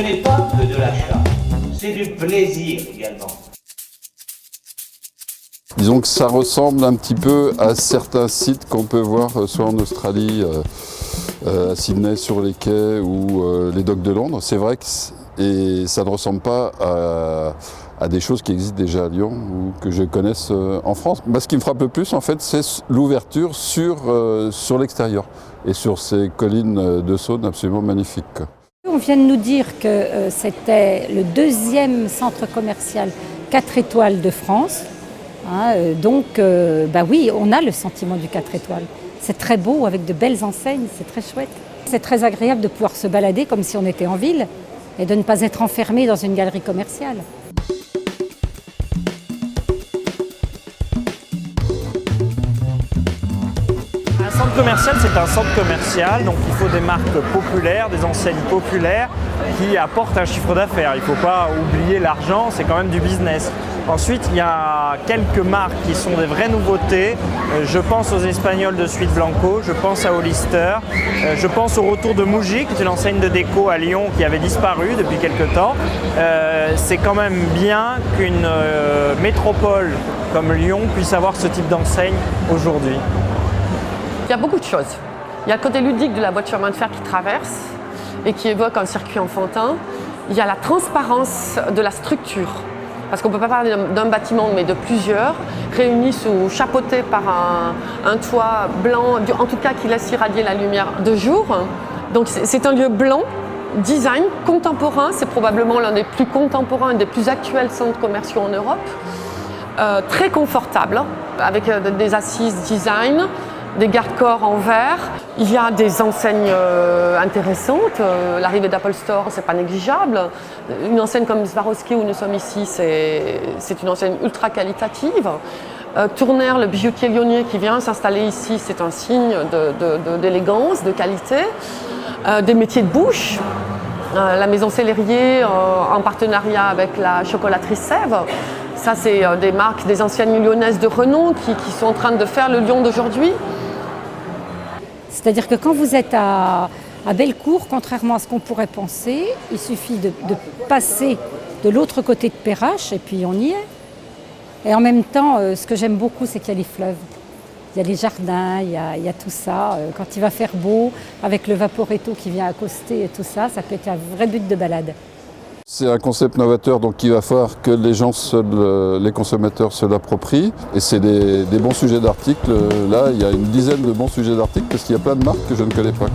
n'est pas que de l'achat, c'est du plaisir également. Disons que ça ressemble un petit peu à certains sites qu'on peut voir soit en Australie, à Sydney sur les quais ou les docks de Londres. C'est vrai que et ça ne ressemble pas à des choses qui existent déjà à Lyon ou que je connaisse en France. Ce qui me frappe le plus, en fait, c'est l'ouverture sur l'extérieur et sur ces collines de Saône absolument magnifiques. On vient de nous dire que c'était le deuxième centre commercial 4 étoiles de France. Donc, oui, on a le sentiment du 4 étoiles. C'est très beau, avec de belles enseignes, c'est très chouette. C'est très agréable de pouvoir se balader comme si on était en ville et de ne pas être enfermé dans une galerie commerciale. Un centre commercial, c'est un centre commercial, donc il faut des marques populaires, des enseignes populaires qui apportent un chiffre d'affaires. Il ne faut pas oublier l'argent, c'est quand même du business. Ensuite, il y a quelques marques qui sont des vraies nouveautés. Je pense aux Espagnols de Suite Blanco, je pense à Hollister, je pense au retour de Mougy, qui est une enseigne de déco à Lyon qui avait disparu depuis quelques temps. C'est quand même bien qu'une métropole comme Lyon puisse avoir ce type d'enseigne aujourd'hui. Il y a beaucoup de choses. Il y a le côté ludique de la voiture main de fer qui traverse et qui évoque un circuit enfantin. Il y a la transparence de la structure. Parce qu'on ne peut pas parler d'un bâtiment, mais de plusieurs, réunis ou chapeautés par un toit blanc, en tout cas qui laisse irradier la lumière de jour. Donc c'est un lieu blanc, design, contemporain. C'est probablement l'un des plus contemporains et des plus actuels centres commerciaux en Europe. Très confortable, avec des assises design, des garde-corps en verre. Il y a des enseignes intéressantes. L'arrivée d'Apple Store, c'est pas négligeable. Une enseigne comme Swarovski où nous sommes ici, c'est une enseigne ultra qualitative. Tournaire, le bijoutier lyonnais qui vient s'installer ici, c'est un signe d'élégance, de qualité. Des métiers de bouche. La maison Célérier en partenariat avec la chocolaterie Sèvres. Ça, c'est des marques, des anciennes lyonnaises de renom qui sont en train de faire le Lyon d'aujourd'hui. C'est-à-dire que quand vous êtes à Bellecour, contrairement à ce qu'on pourrait penser, il suffit de passer de l'autre côté de Perrache et puis on y est. Et en même temps, ce que j'aime beaucoup, c'est qu'il y a les fleuves. Il y a les jardins, il y a tout ça. Quand il va faire beau, avec le Vaporetto qui vient accoster et tout ça, ça peut être un vrai but de balade. C'est un concept novateur, donc il va falloir que les gens, les consommateurs se l'approprient. Et c'est des bons sujets d'articles. Là, il y a une dizaine de bons sujets d'articles parce qu'il y a plein de marques que je ne connais pas.